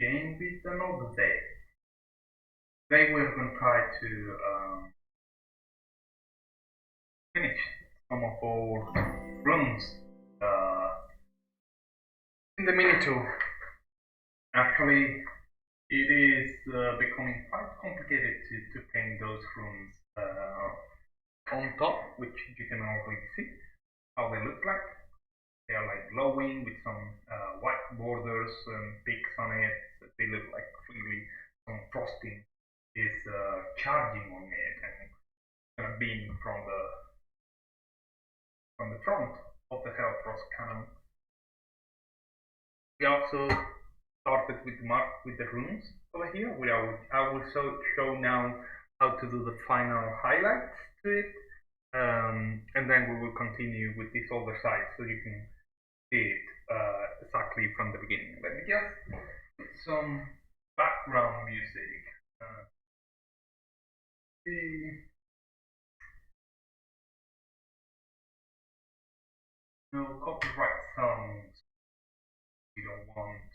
again with another day. Today we're going to try to finish some of our rooms uh, in the mini tool. Actually, it is becoming quite complicated to paint those rooms on top, which you can already see how they look like. They are like glowing with some white borders and peaks on it. They look like really some frosting is charging on it and beam from the front of the Hellfrost cannon. We also started with the rooms over here. I will show now how to do the final highlights to it, and then we will continue with this other side so you can see it exactly from the beginning. Let me just put some background music. No copyright songs. We don't want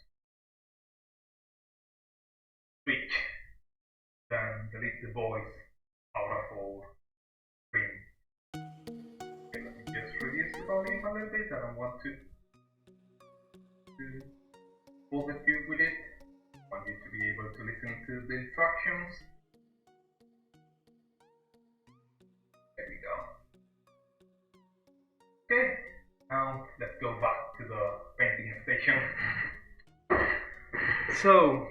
switch. Then delete the voice out of our screen. Okay, let me just reduce the volume a little bit. I don't want to bother you with it. I want you to be able to listen to the instructions. There we go. Okay, now let's go back to the painting station. So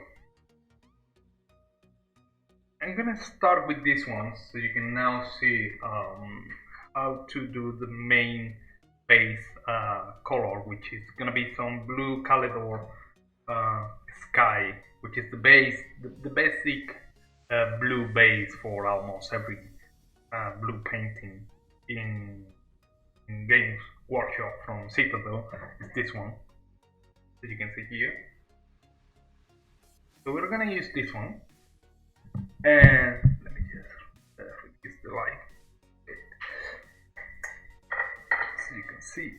I'm gonna start with this one so you can now see how to do the main base color, which is gonna be some blue Calidor sky, which is the base, the basic blue base for almost every blue painting in Games Workshop from Citadel. Is this one, as you can see here. So we're gonna use this one, and let me just reduce the light so you can see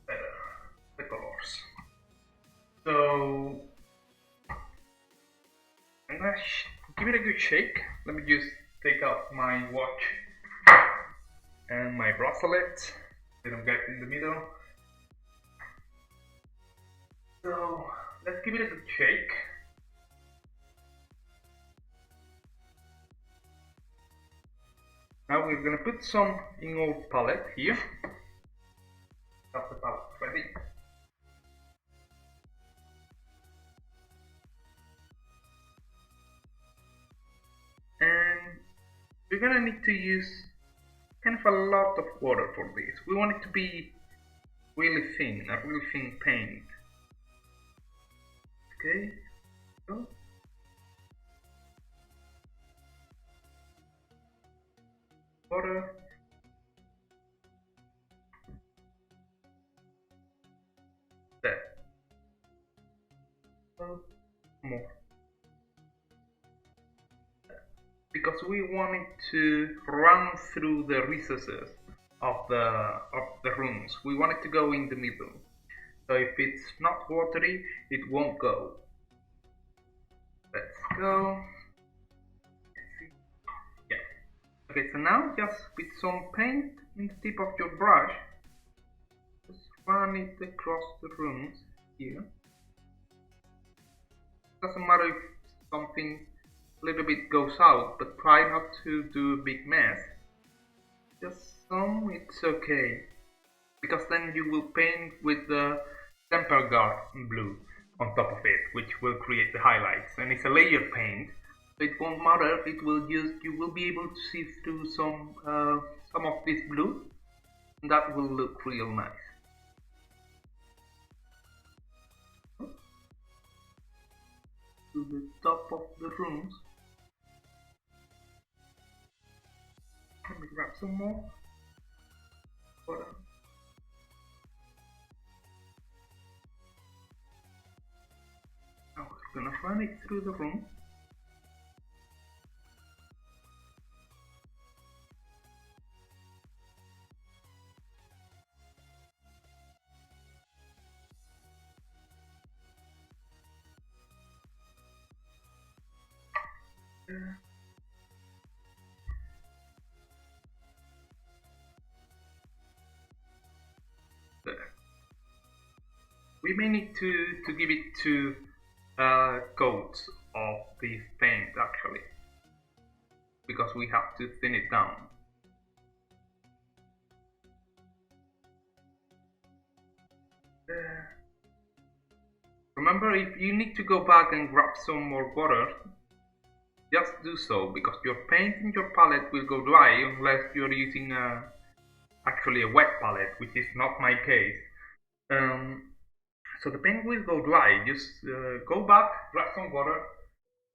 better the colors. So I'm gonna give it a good shake. Let me just take out my watch and my bracelet. They don't get in the middle. So let's give it a good shake. Now we're gonna put some in our palette here. Got the palette ready. And we're gonna need to use kind of a lot of water for this. We want it to be really thin, a really thin paint. Okay, so water. There. So more. Because we want it to run through the recesses of the rooms. We want it to go in the middle. So if it's not watery, it won't go. Let's go. Yeah. Okay, so now just with some paint in the tip of your brush, just run it across the rooms here. Doesn't matter if something a little bit goes out, but try not to do a big mess. Just some, it's okay, because then you will paint with the Temper Guard blue on top of it, which will create the highlights, and it's a layer paint, so it won't matter. It will just, you will be able to see through some of this blue, and that will look real nice. To the top of the rooms. Let me grab some more. Now we're gonna run it through the room. There. We may need to give it two coats of this paint actually, because we have to thin it down. Remember, if you need to go back and grab some more water, just do so, because your paint in your palette will go dry unless you're using actually a wet palette, which is not my case. So the paint will go dry. Just go back, grab some water,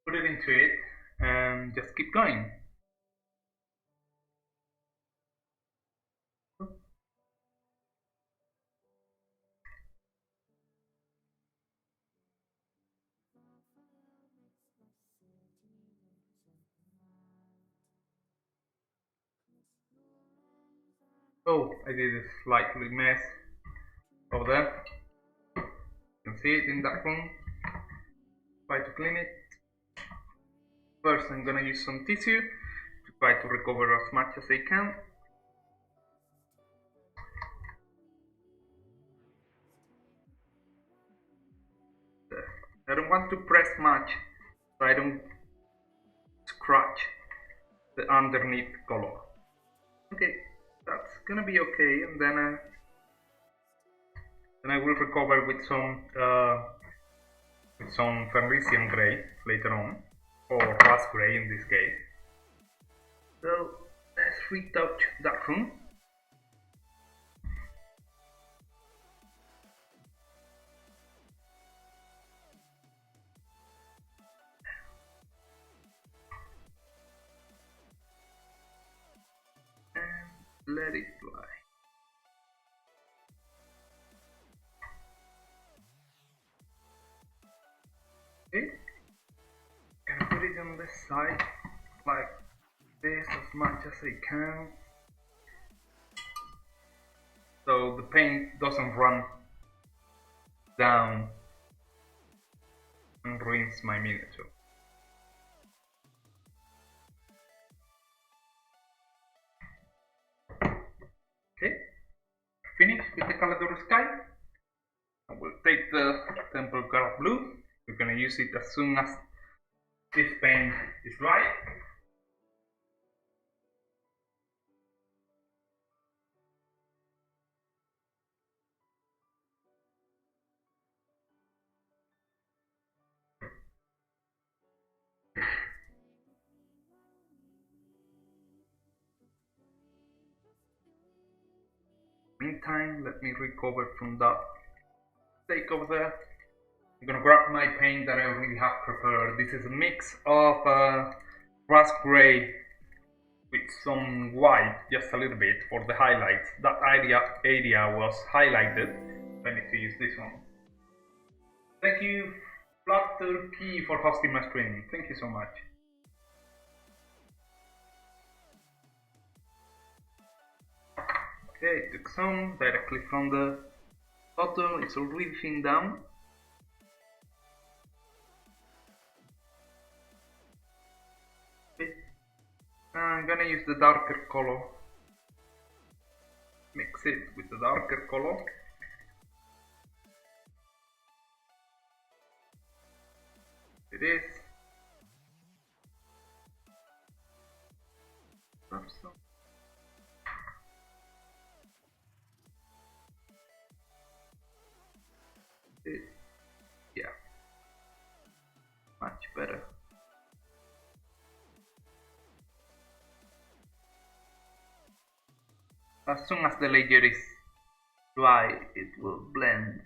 put it into it, and just keep going. Oh, I did a slightly mess over there. You can see it in that room. Try to clean it. First, I'm gonna use some tissue to try to recover as much as I can. I don't want to press much, so I don't scratch the underneath color. Okay, that's gonna be okay, and then I will recover with some Vernician gray later on, or rust gray in this case. So let's retouch that room. And let it dry. Okay, can put it on the side like this as much as I can, so the paint doesn't run down and ruins my miniature. Okay, finished with the Caledor Sky. I will take the Temple Guard Blue. We're gonna use it as soon as this paint is dry. Meantime, let me recover from that take over there. I'm gonna grab my paint that I already have prepared. This is a mix of rust gray with some white, just a little bit for the highlights. That area was highlighted. I need to use this one. Thank you, Flat Turkey, for hosting my stream. Thank you so much. Okay, took some directly from the bottom. It's already thin down. I'm gonna use the darker color. Mix it with the darker color. It is. Yeah, much better. As soon as the layer is dry, it will blend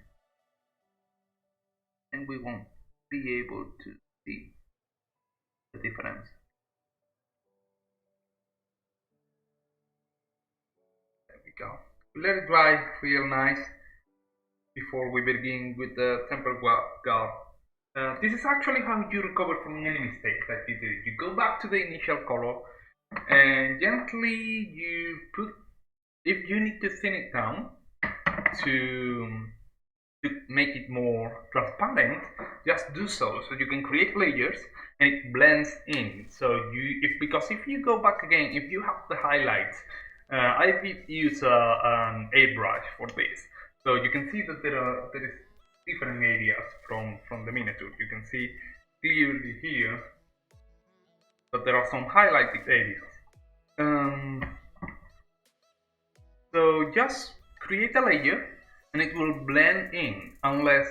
and we won't be able to see the difference. There we go. Let it dry real nice before we begin with the Temple Guard. This is actually how you recover from any mistake that you do. You go back to the initial color and gently you put, if you need to thin it down to make it more transparent, just do so. So you can create layers and it blends in. So because if you go back again, if you have the highlights, I did use an airbrush for this. So you can see that there is different areas from the miniature. You can see clearly here that there are some highlighted areas. So just create a layer and it will blend in, unless,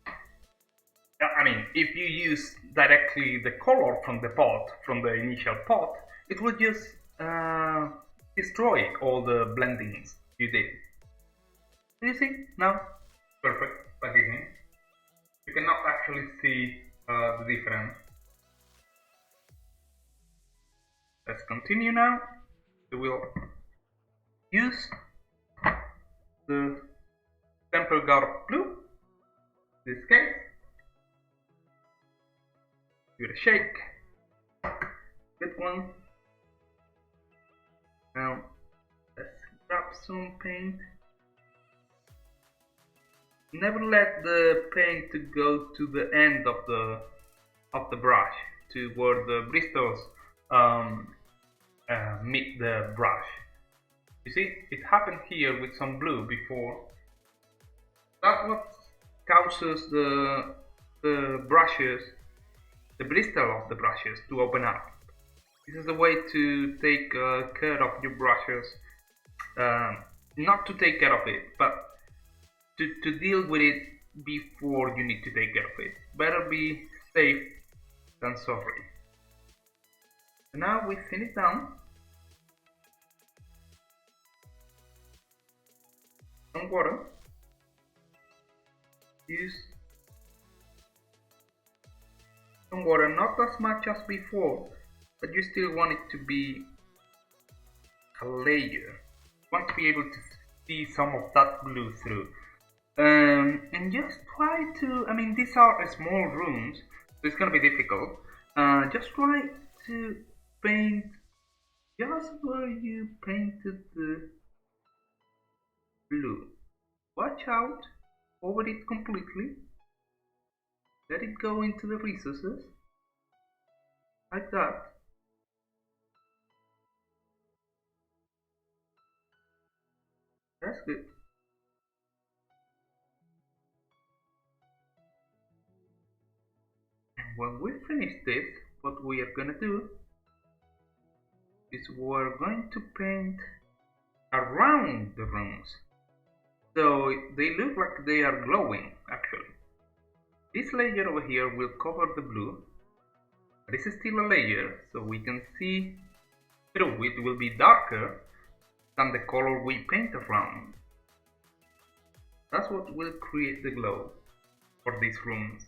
I mean, if you use directly the color from the pot, from the initial pot, it will just destroy all the blendings you did. Do you see? Now? Perfect. Plug it in. You cannot actually see the difference. Let's continue now. We will use the Temple Guard Blue, in this case. Give it a shake. Good one. Now let's grab some paint. Never let the paint to go to the end of the brush, to where the bristles meet the brush. You see, it happened here with some blue before. That's what causes the brushes, the bristle of the brushes to open up. This is a way to take care of your brushes, not to take care of it, but to deal with it before you need to take care of it. Better be safe than sorry. And now we thin it down. Some water. Use some water, not as much as before, but you still want it to be a layer. You want to be able to see some of that blue through. And just try to, I mean, these are small rooms, so it's gonna be difficult. Just try to paint just where you painted the blue. Watch out over it completely. Let it go into the recesses, like that. That's good. And when we finish this, what we are gonna do is we're going to paint around the rooms, so they look like they are glowing actually. This layer over here will cover the blue, but it's still a layer, so we can see through. It will be darker than the color we paint around. That's what will create the glow for these rooms,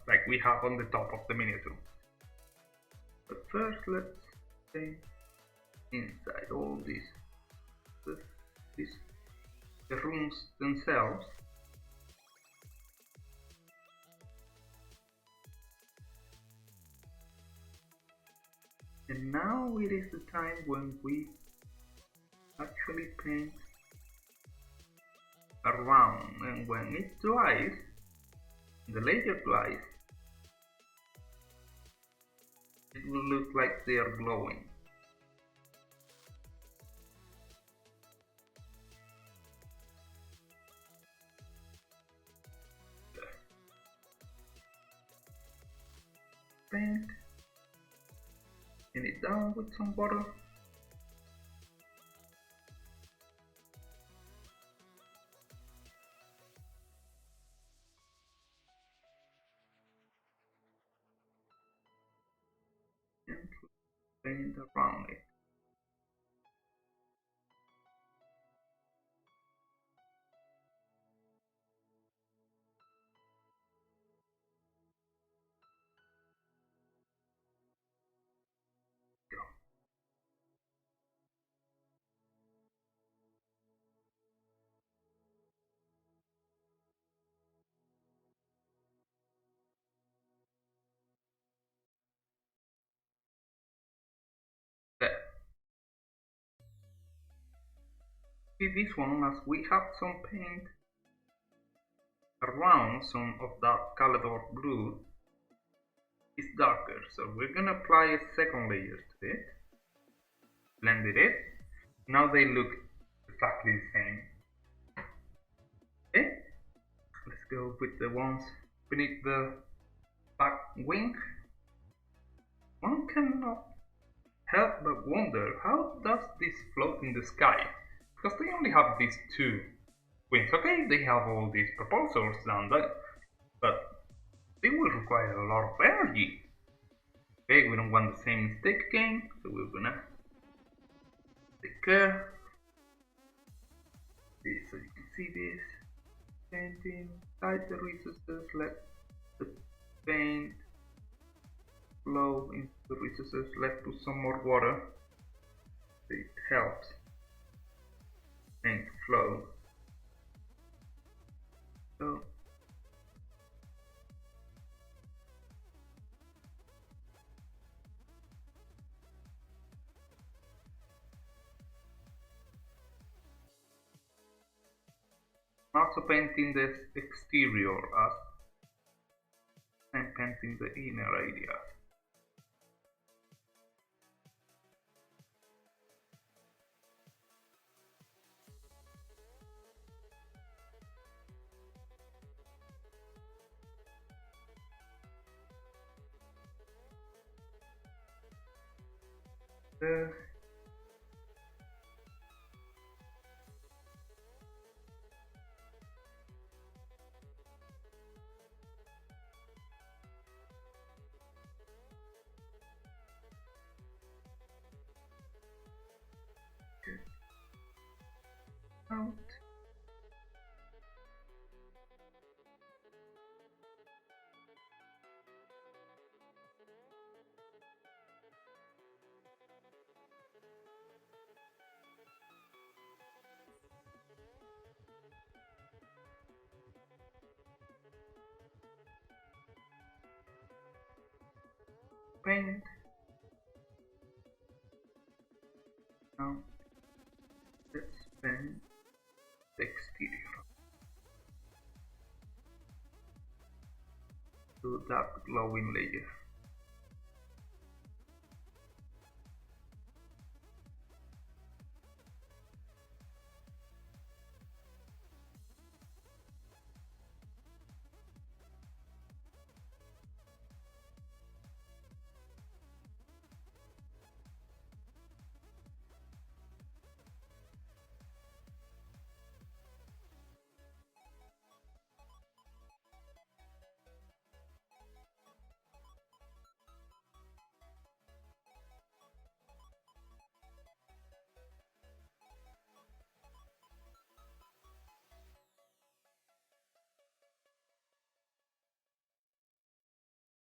like we have on the top of the miniature. But first let's paint inside all these, the rooms themselves. And now it is the time when we actually paint around, and when it dries, the layer dries, it will look like they are glowing. Paint, thin it down with some water. And paint around it. There. See this one, as we have some paint around some of that Caledor blue, is darker. So we're gonna apply a second layer to it. Blended it. Now they look exactly the same. Okay, let's go with the ones beneath the back wing. One cannot help but wonder, how does this float in the sky? Because they only have these two wings. Okay, they have all these propulsors down there, but they will require a lot of energy. Okay, we don't want the same mistake again, so we're gonna take care. So you can see this painting inside the resources, let the paint flow into the resources. Let's put some more water. It helps paint flow. So I'm also painting the exterior as I'm painting the inner area. Out. Paint. Now let's paint the exterior to that glowing layer.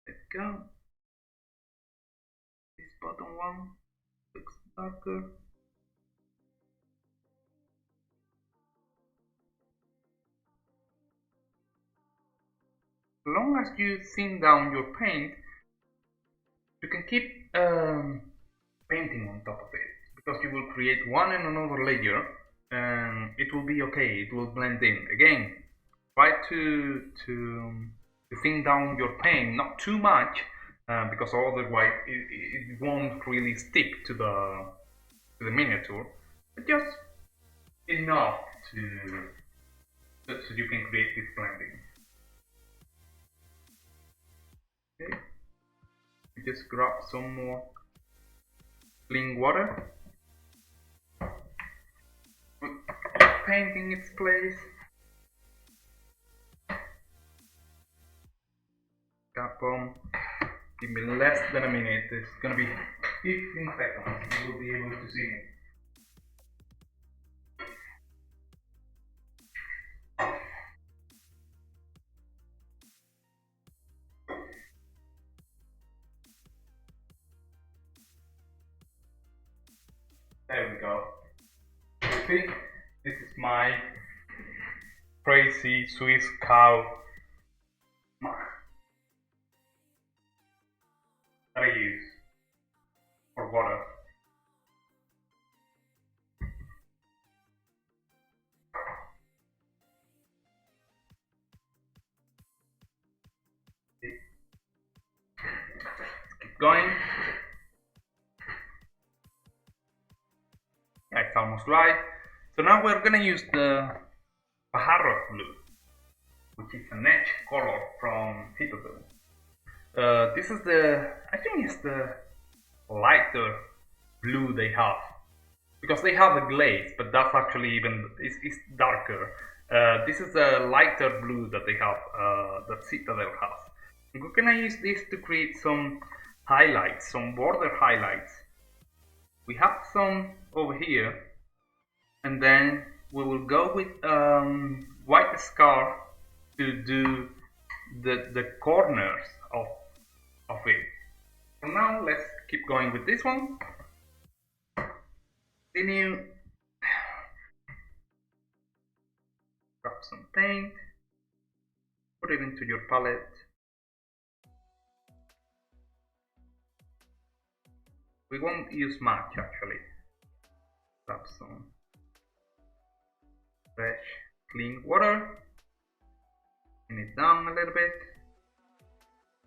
Let's go. This bottom one looks darker. As long as you thin down your paint, you can keep painting on top of it, because you will create one and another layer and it will be okay, it will blend in. Again, try to thin down your paint, not too much, because otherwise it won't really stick to the miniature, but just enough so you can create this blending. Okay, just grab some more clean water, put paint in its place, cap on. Give me less than a minute, it's gonna be 15 seconds, you will be able to see me. There we go. See, this is my crazy Swiss cow that I use for water. going. Yeah, it's almost right. So now we're gonna use the Pajarros blue, which is an edge color from Citadel. This is I think it's the lighter blue they have. Because they have a glaze, but that's actually it's darker. This is a lighter blue that they have, that Citadel has. We're gonna use this to create some highlights, some border highlights. We have some over here, and then we will go with white scar to do the corners of it. For now, let's keep going with this one. Then you grab some paint, put it into your palette. We won't use much actually. Grab some fresh, clean water, clean it down a little bit.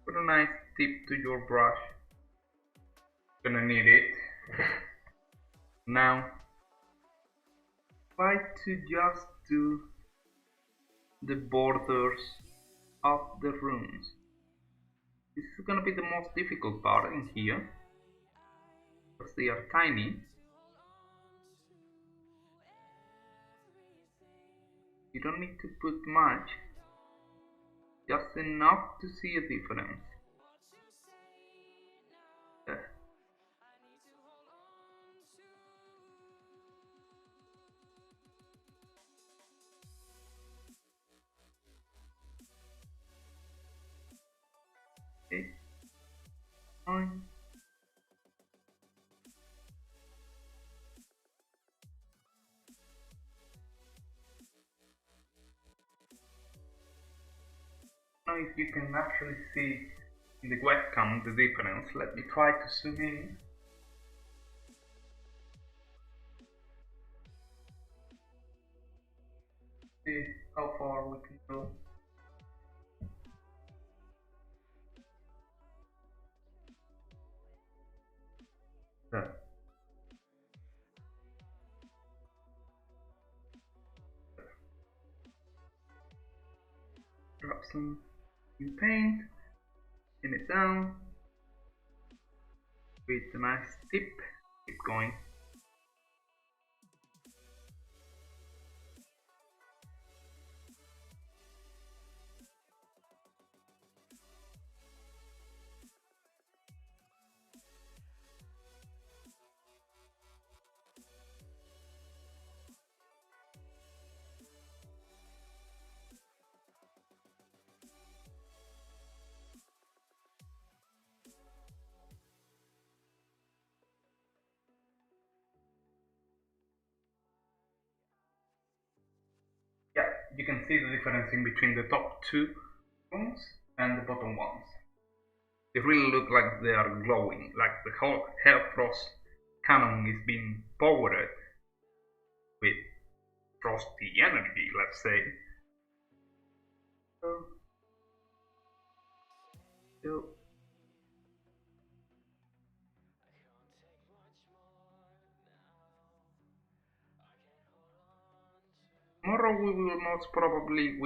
Put a nice tip to your brush. Gonna need it. Now, try to just do the borders of the rooms. This is gonna be the most difficult part in here, because they are tiny. You don't need to put much, just enough to see a difference. There. Okay. Fine. Now if you can actually see in the webcam the difference, let me try to zoom in. See how far we can go. There. Drop some new paint, pin it down with a nice tip, keep going. Yeah, you can see the difference in between the top two ones and the bottom ones. They really look like they are glowing, like the whole Hellfrost cannon is being powered with frosty energy, let's say. So tomorrow we will most probably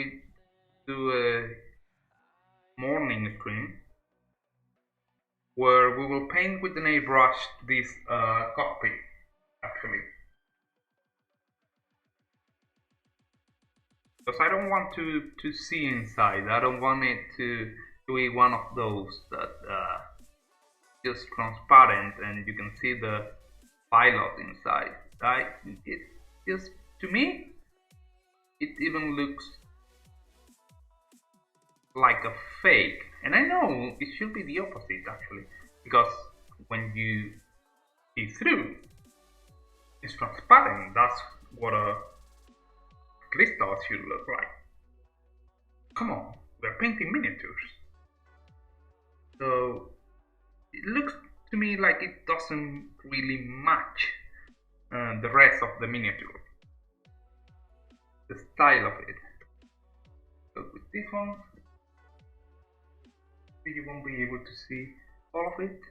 do a morning stream where we will paint with an airbrush this cockpit actually, because I don't want to see inside. I don't want it to be one of those that just transparent and you can see the pilot inside. It just, to me, it even looks like a fake, and I know it should be the opposite actually, because when you see through, it's transparent. That's what a crystal should look like. Come on, we're painting miniatures, so it looks to me like it doesn't really match the rest of the miniature, the style of it. So with this one, you won't be able to see all of it.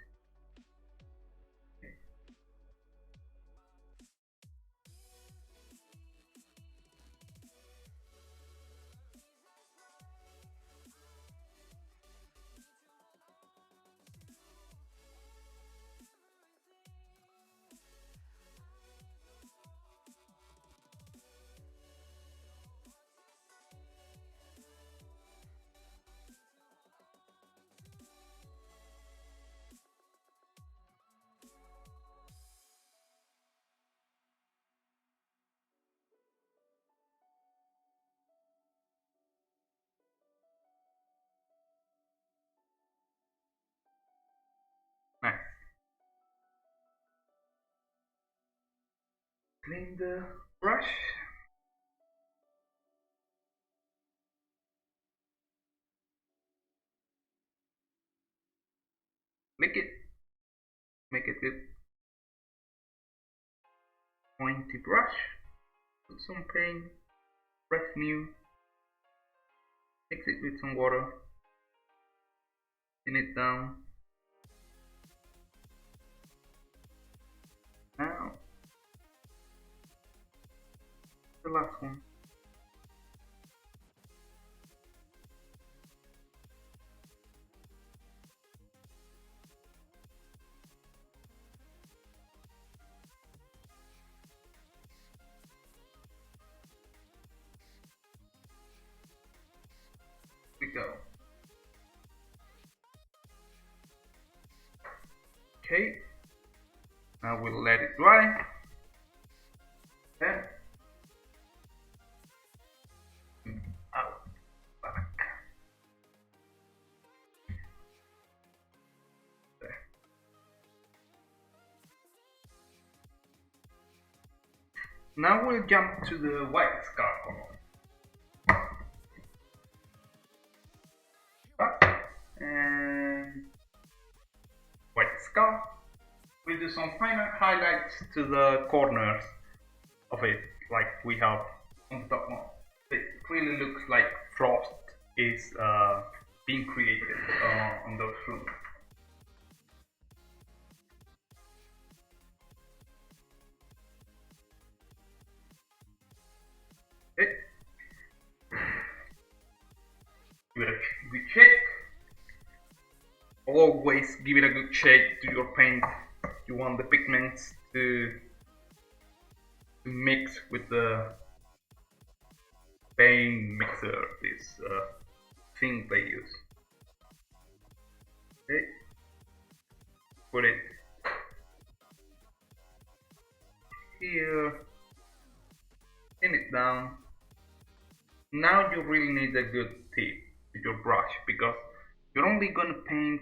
clean the brush. Make it good. Pointy brush. Put some paint. Press new. Mix it with some water. Thin it down. Now the last one. We go. Okay. Now we'll let it dry. Okay. Out. Back. There. Now we'll jump to the white scar color. And white scar. We'll do some final highlights to the corners of it, like we have on the top one. It really looks like frost is being created on those rooms. Okay. Give it a good shake. Always give it a good shake to your paint. You want the pigments to mix with the paint mixer, this thing they use. Okay, put it here, thin it down. Now you really need a good tip with your brush because you're only gonna paint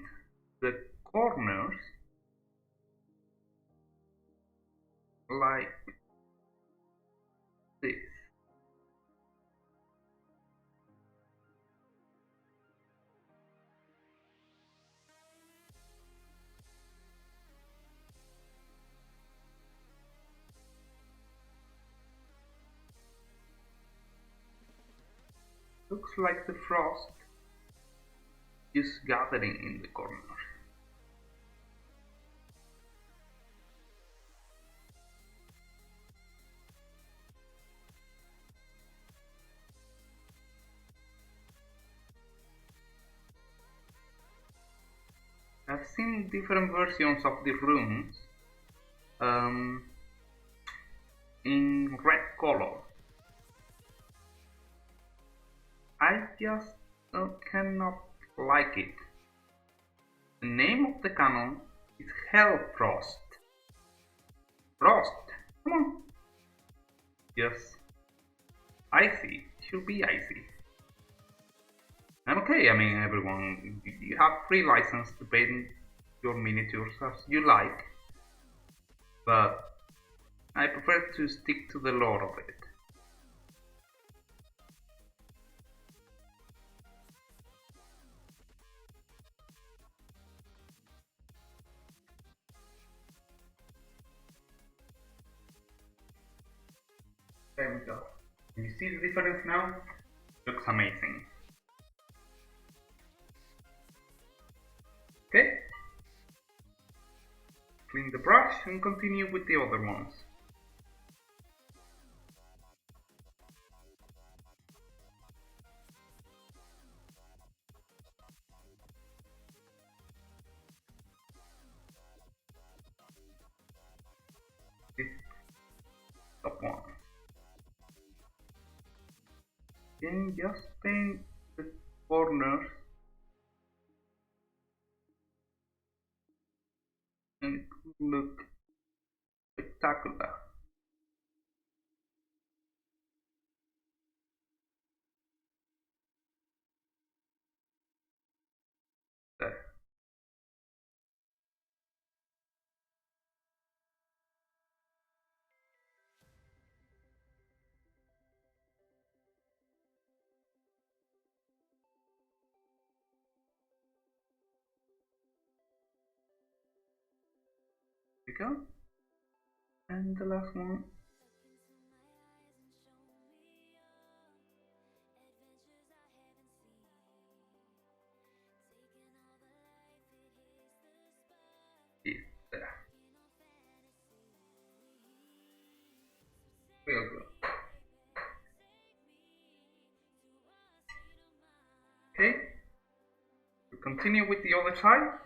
the corners like this. Looks like the frost is gathering in the corners. I've seen different versions of the rooms in red color. I just cannot like it. The name of the canon is Hellfrost. Frost, come on. Yes, icy, should be icy. I'm okay, I mean everyone, you have free license to paint your miniatures as you like, but I prefer to stick to the lore of it. There we go. Can you see the difference now? Looks amazing. Okay. Clean the brush and continue with the other ones. This top one. Then just paint the corners and it will look spectacular. There. we go. And the last one. Is there. Real good. Okay. We continue with the other side.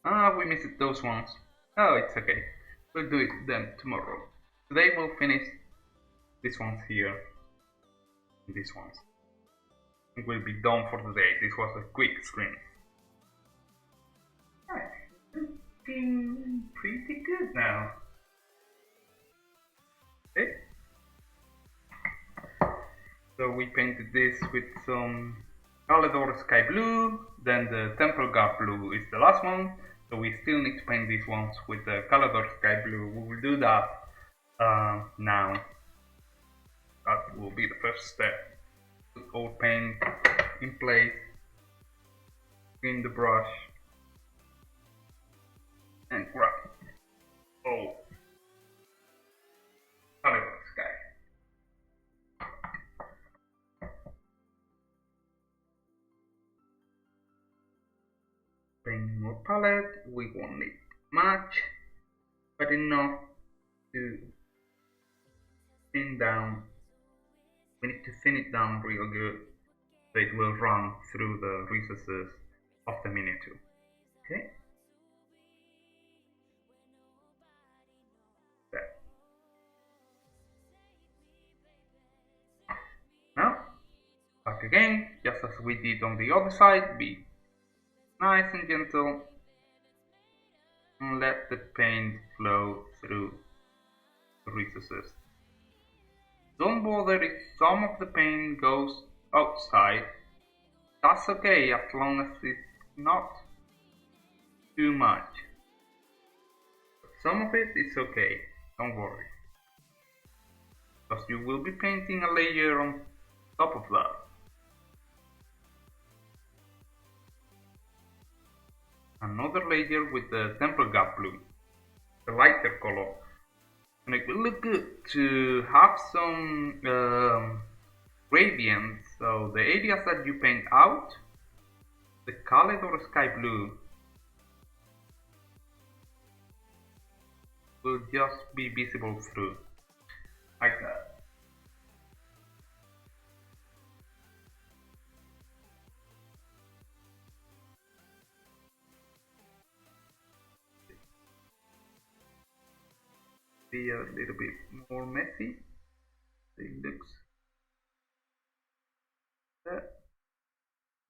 Ah, we missed those ones. Oh, it's okay. We'll do it then tomorrow. Today we'll finish these ones here. And these ones. It will be done for the day. This was a quick screen. Right. Looking pretty good now. Okay. So we painted this with some Caledor Sky Blue, then the Temple Guard Blue is the last one, so we still need to paint these ones with the Caledor Sky Blue. We will do that now. That will be the first step. Put all paint in place, clean the brush, and grab all Caledor Sky. Paint more palette, we won't need much, but enough to thin down. We need to thin it down real good so it will run through the recesses of the miniature. Okay? There. Now, back again, just as we did on the other side, be nice and gentle and let the paint flow through the recesses. Don't bother if some of the paint goes outside. That's okay as long as it's not too much. But some of it is okay, don't worry. Because you will be painting a layer on top of that. Another layer with the Temple Guard Blue, the lighter color. And it will look good to have some gradient. So the areas that you paint out, the Caledor Sky Blue will just be visible through, like that. Be a little bit more messy. It looks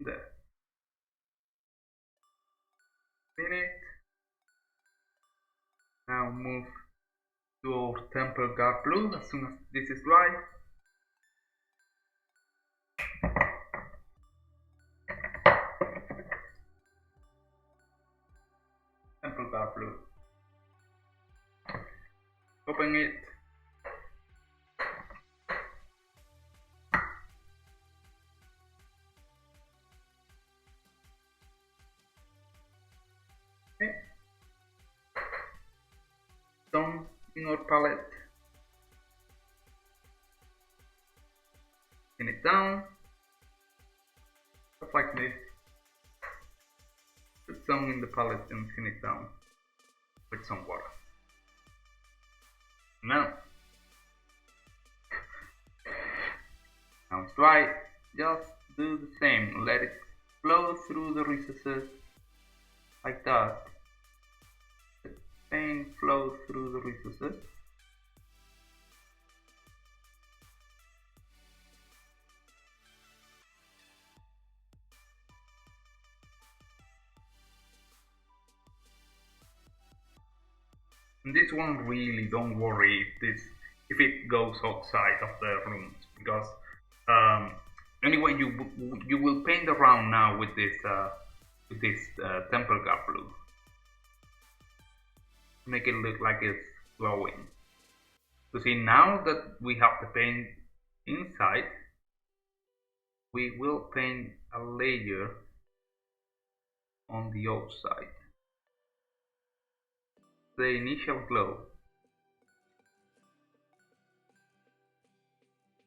there. Clean it. Now move to our Temple Guard Blue as soon as this is dry. Temple Guard Blue. Open it. Okay. Done in our palette. Pin it down. Just like this. Put some in the palette and pin it down with some water. Now it's dry, just do the same, let it flow through the recesses like that. The paint flows through the recesses. And this one really don't worry if it goes outside of the rooms, because anyway you will paint around now with this Temple Guard Blue. Make it look like it's glowing. So see, now that we have the paint inside, we will paint a layer on the outside. the initial glow.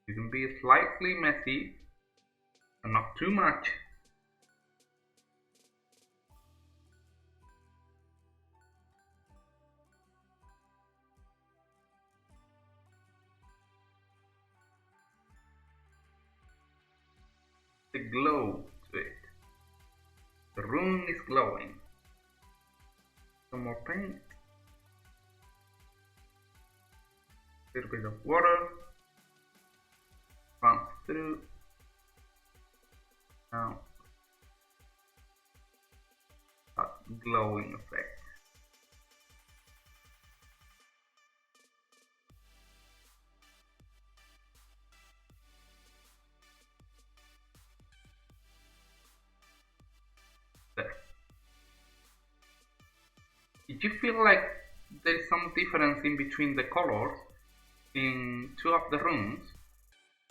It can be slightly messy, but not too much. The glow to it. The room is glowing. Some more paint. A little bit of water. Runs through. Now that glowing effect. There. Did you feel like there is some difference in between the colors in two of the rooms?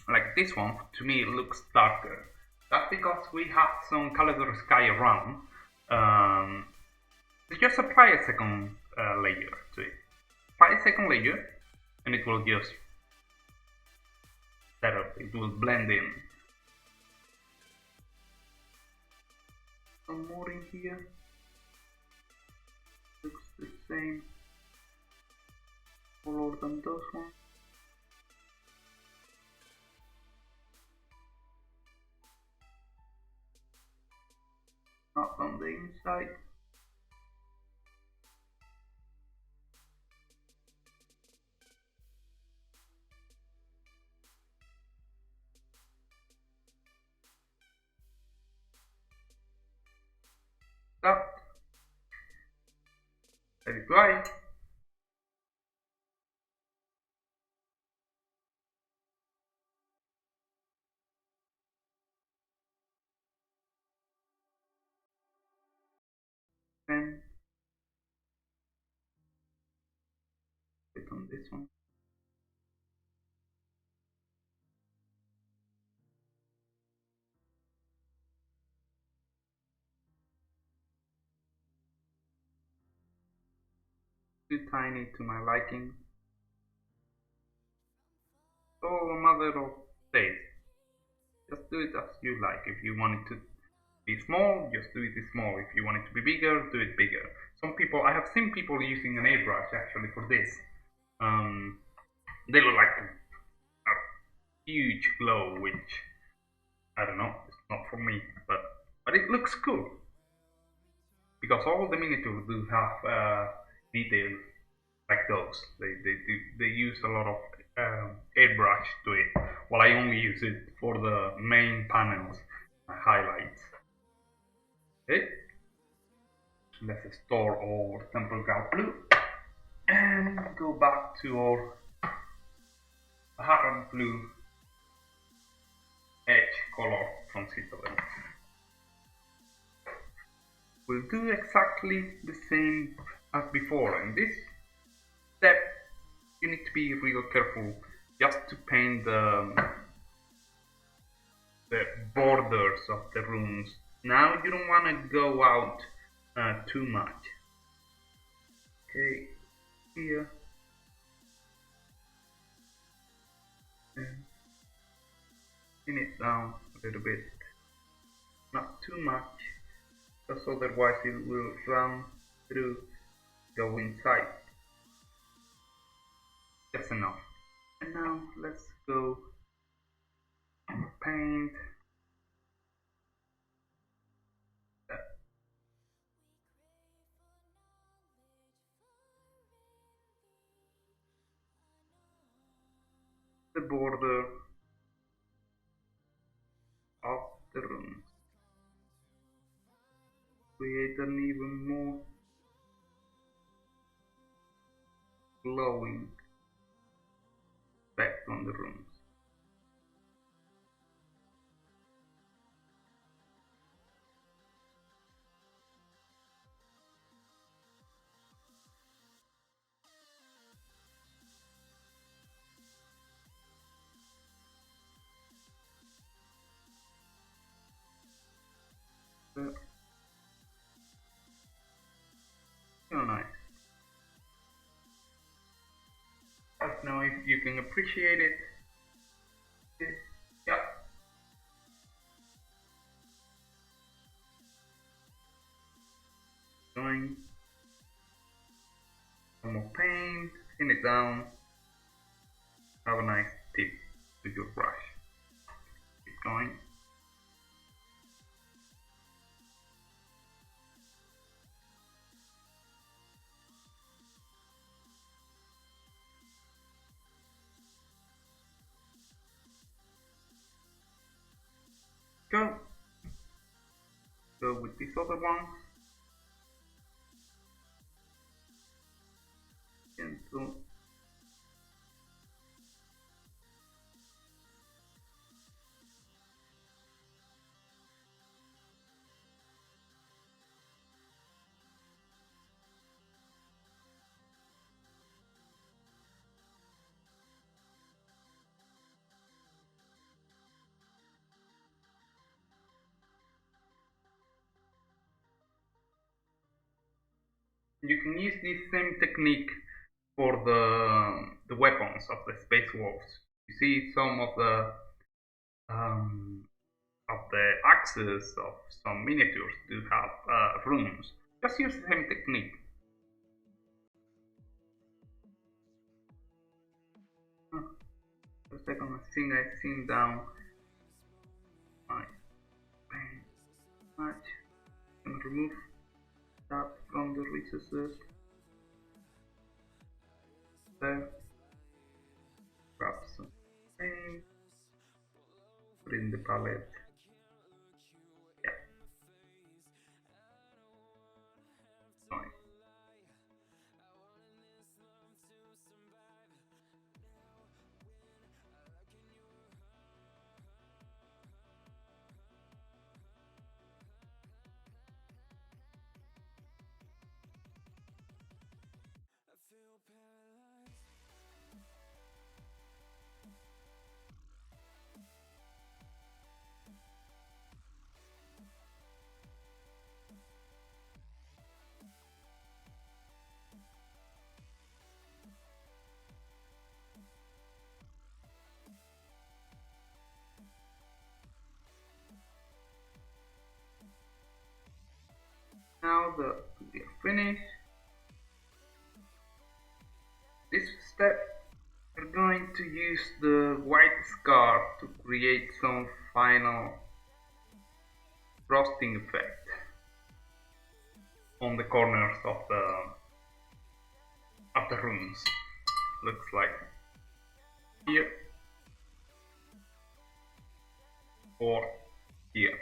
Like this one, to me, it looks darker. That's because we have some Calidor sky around. Just apply a second layer to it. Apply a second layer, and it will just settle. It will blend in. Some more in here. Looks the same color than those ones. Not on the inside. That. Let it dry. Then put on this one. Too tiny to my liking. Oh, a matter of taste. Just do it as you like. If you want it to be small, just do it small. If you want it to be bigger, do it bigger. Some people, I have seen people using an airbrush actually for this. They look like a huge glow, which I don't know, it's not for me, but it looks cool because all the miniatures do have details like those. They use a lot of airbrush to it, while I only use it for the main panels highlights. Okay, let's store our Templeguard blue and go back to our Harran blue edge color from Citadel. We'll do exactly the same as before. In this step, you need to be real careful just to paint the borders of the rooms. Now you don't want to go out too much. Okay, here. And thin it down a little bit. Not too much, because otherwise it will run through, go inside. Just enough. And now let's go paint the border of the room. Create an even more glowing effect on the rooms. So nice. Let me know if you can appreciate it. Yeah. Going. Some more paint. Thin it down. Have a nice tip with your brush. Keep going. Go. Go with this other one. Gentle. You can use this same technique for the weapons of the Space Wolves. You see some of the axes of some miniatures do have runes. Just use the same technique. For a second, I think I've seen down my paint much. I'm gonna remove that from the recesses. There. Grab some paint. Put it in the palette. Yeah. Fine. Now we are finished. This step, we're going to use the white scarf to create some final frosting effect on the corners of the rooms. Looks like here or here.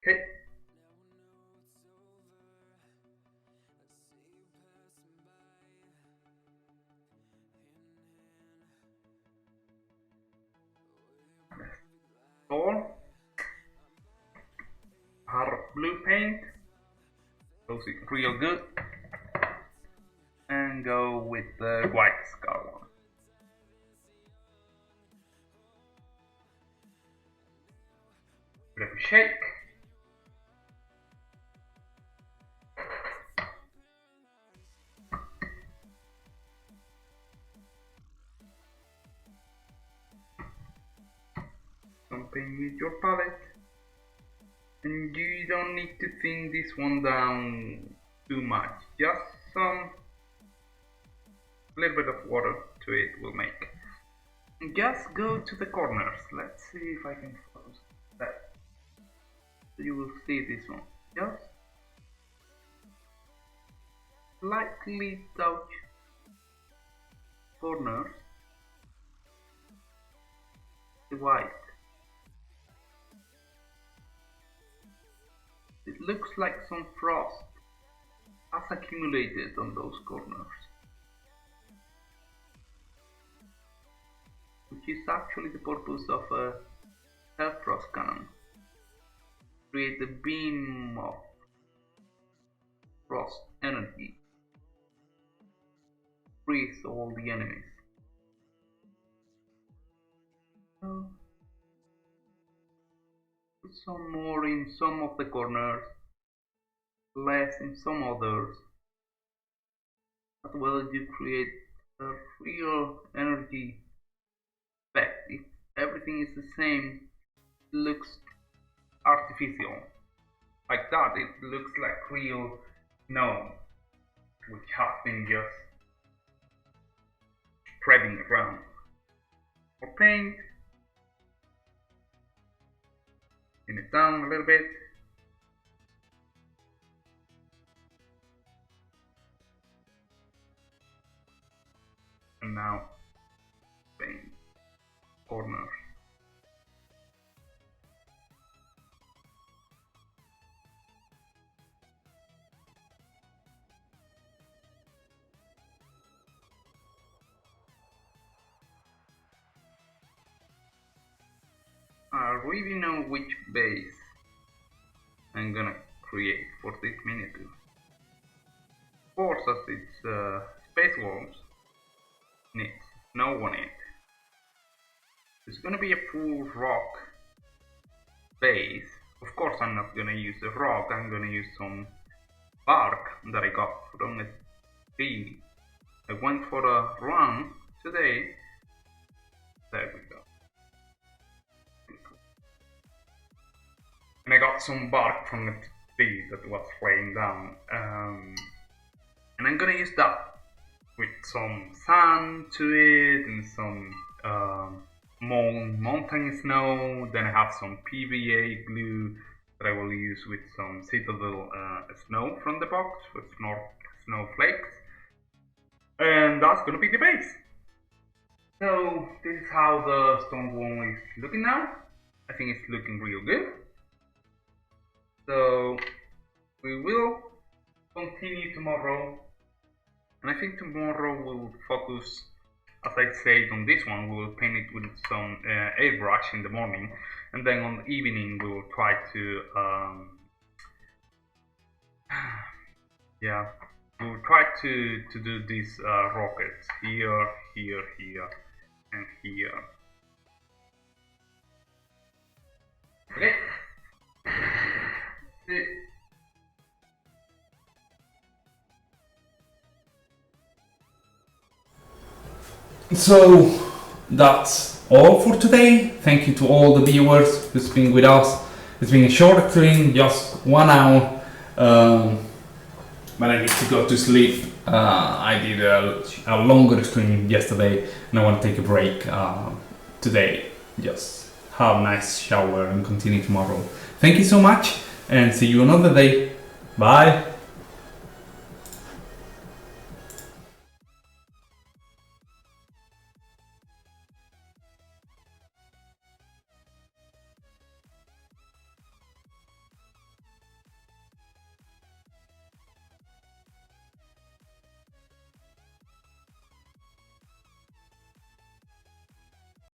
Okay. Or our blue paint, goes it real good, and go with the white scar one. Bit of a shake. Something with your palette, and you don't need to thin this one down too much. Just some little bit of water to it will make. And just go to the corners. Let's see if I can focus that. So you will see this one. Just slightly touch corners the white. It looks like some frost has accumulated on those corners, which is actually the purpose of a self-frost cannon. Create a beam of frost energy, freeze all the enemies. So, put some more in some of the corners. less in some others. As well as you create a real energy effect. If everything is the same, it looks artificial. Like that, it looks like real snow, which has been just spreading around. For paint, thin it down a little bit. And now paint corners. I really know which base I'm gonna create for this miniature. Of course, as it's Space Wolves, needs snow on it. It's gonna be a full rock base. Of course, I'm not gonna use a rock, I'm gonna use some bark that I got from a tree. I went for a run today. There we go. And I got some bark from a tree that was laying down. And I'm gonna use that with some sand to it and some mountain snow. Then I have some PVA glue that I will use with some Citadel snow from the box with snowflakes. And that's gonna be the base. So this is how the stone wall is looking now. I think it's looking real good. So we will continue tomorrow, and I think tomorrow we'll focus, as I said on this one, we will paint it with some airbrush in the morning, and then on the evening we will try to we'll try to do these rockets here, here, here, and here. Okay. So that's all for today. Thank you to all the viewers who's been with us. It's been a short stream, just 1 hour, but I need to go to sleep. I did a longer stream yesterday, and I want to take a break today. Just have a nice shower and continue tomorrow. Thank you so much, and see you another day. Bye.